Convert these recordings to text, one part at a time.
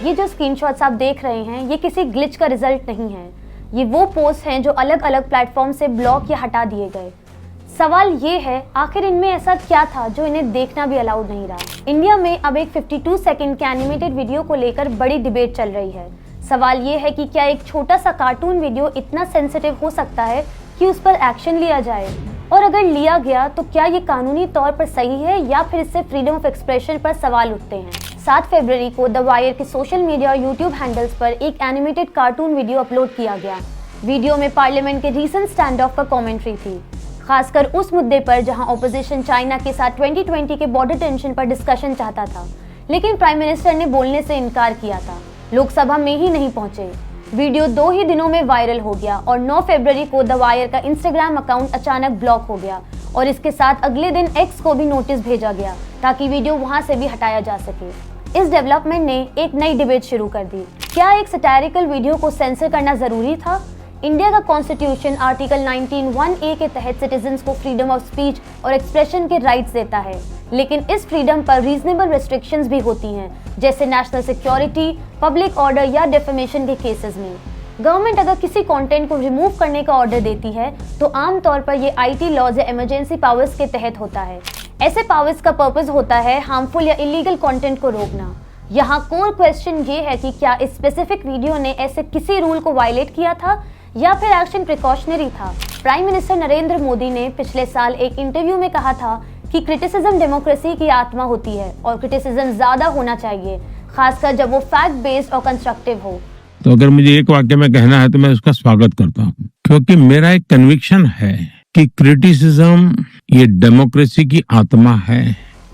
ये जो स्क्रीनशॉट्स आप देख रहे हैं ये किसी ग्लिच का रिजल्ट नहीं है। ये वो पोस्ट हैं जो अलग अलग प्लेटफॉर्म से ब्लॉक या हटा दिए गए। सवाल ये है आखिर इनमें ऐसा क्या था जो इन्हें देखना भी अलाउड नहीं रहा। इंडिया में अब एक 52 सेकंड के एनिमेटेड वीडियो को लेकर बड़ी डिबेट चल रही है। सवाल ये है कि क्या एक छोटा सा कार्टून वीडियो इतना सेंसिटिव हो सकता है कि उस पर एक्शन लिया जाए, और अगर लिया गया तो क्या ये कानूनी तौर पर सही है या फिर इससे फ्रीडम ऑफ एक्सप्रेशन पर सवाल उठते हैं। 7 फरवरी को द वायर के सोशल मीडिया और यूट्यूब हैंडल्स पर एक एनिमेटेड कार्टून वीडियो अपलोड किया गया। वीडियो में पार्लियामेंट के रीसेंट स्टैंड ऑफ का कमेंट्री थी, खासकर उस मुद्दे पर जहां ऑपोजिशन चाइना के साथ 2020 के बॉर्डर टेंशन पर डिस्कशन चाहता था, लेकिन प्राइम मिनिस्टर ने बोलने से इनकार किया था, लोकसभा में ही नहीं पहुंचे। वीडियो 2 ही दिनों में वायरल हो गया और 9 फरवरी को द वायर का इंस्टाग्राम अकाउंट अचानक ब्लॉक हो गया और इसके साथ अगले दिन एक्स को भी नोटिस भेजा गया ताकि वीडियो वहां से भी हटाया जा सके। इस डेवलपमेंट ने एक नई डिबेट शुरू कर दी। क्या एक सैटारिकल वीडियो को सेंसर करना जरूरी था? इंडिया का कॉन्स्टिट्यूशन आर्टिकल 19(1)(a) के तहत सिटीजन्स को फ्रीडम ऑफ स्पीच और एक्सप्रेशन के राइट्स देता है, लेकिन इस फ्रीडम पर रीजनेबल रेस्ट्रिक्शंस भी होती हैं, जैसे नेशनल सिक्योरिटी, पब्लिक ऑर्डर या डिफेमेशन के केसेस में। गवर्नमेंट अगर किसी कंटेंट को रिमूव करने का ऑर्डर देती है तो आमतौर पर ये आईटी लॉज या इमरजेंसी पावर्स के तहत होता है। ऐसे पावर्स का पर्पस होता है हार्मफुल या इलीगल कंटेंट को रोकना। यहाँ कोर क्वेश्चन ये है कि क्या इस स्पेसिफिक वीडियो ने ऐसे किसी रूल को वायलेट किया था या फिर एक्शन प्रिकॉशनरी था। प्राइम मिनिस्टर नरेंद्र मोदी ने पिछले साल एक इंटरव्यू में कहा था कि क्रिटिसिज्म डेमोक्रेसी की आत्मा होती है और क्रिटिसिज्म ज्यादा होना चाहिए, खासकर जब वो फैक्ट बेस्ड और कंस्ट्रक्टिव हो। तो अगर मुझे एक वाक्य में कहना है तो मैं उसका स्वागत करता हूँ, क्योंकि मेरा एक कन्विक्शन है कि क्रिटिसिज्म ये डेमोक्रेसी की आत्मा है।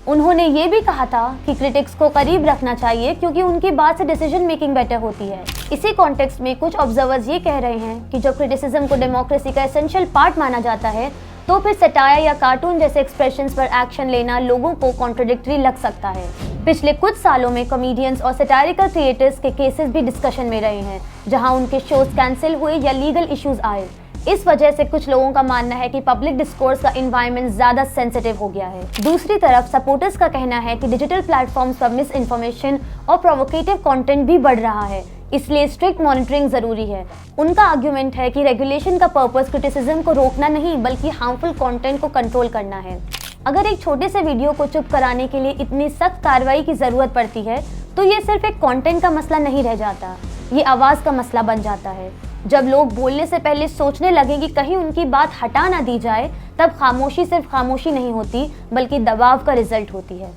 उन्होंने ये भी कहा था कि क्रिटिक्स को करीब रखना चाहिए क्योंकि उनकी बात से डिसीजन मेकिंग बेटर होती है। इसी कॉन्टेक्स्ट में कुछ ऑब्जर्वर्स ये कह रहे हैं कि जब क्रिटिसिज्म को डेमोक्रेसी का एसेंशियल पार्ट माना जाता है तो फिर सटायर या कार्टून जैसे एक्सप्रेशंस पर एक्शन लेना लोगों को कॉन्ट्रडिक्टरी लग सकता है। पिछले कुछ सालों में कॉमेडियंस और सटारिकल क्रिएटर्स के केसेस भी डिस्कशन में रहे हैं, जहां उनके शोज कैंसिल हुए या लीगल इश्यूज आए। इस वजह से कुछ लोगों का मानना है कि पब्लिक डिस्कोर्स का एनवायरनमेंट ज्यादा सेंसिटिव हो गया है। दूसरी तरफ सपोर्टर्स का कहना है कि डिजिटल प्लेटफॉर्म्स पर मिस इन्फॉर्मेशन और प्रोवोकेटिव कंटेंट भी बढ़ रहा है, इसलिए स्ट्रिक्ट मॉनिटरिंग जरूरी है। उनका आर्गुमेंट है कि रेगुलेशन का पर्पस क्रिटिसिज्म को रोकना नहीं बल्कि हार्मफुल कंटेंट को कंट्रोल करना है। अगर एक छोटे से वीडियो को चुप कराने के लिए इतनी सख्त कार्रवाई की जरूरत पड़ती है तो ये सिर्फ एक कंटेंट का मसला नहीं रह जाता, ये आवाज का मसला बन जाता है। जब लोग बोलने से पहले सोचने लगे कि कहीं उनकी बात हटा ना दी जाए, तब खामोशी सिर्फ खामोशी नहीं होती बल्कि दबाव का रिजल्ट होती है।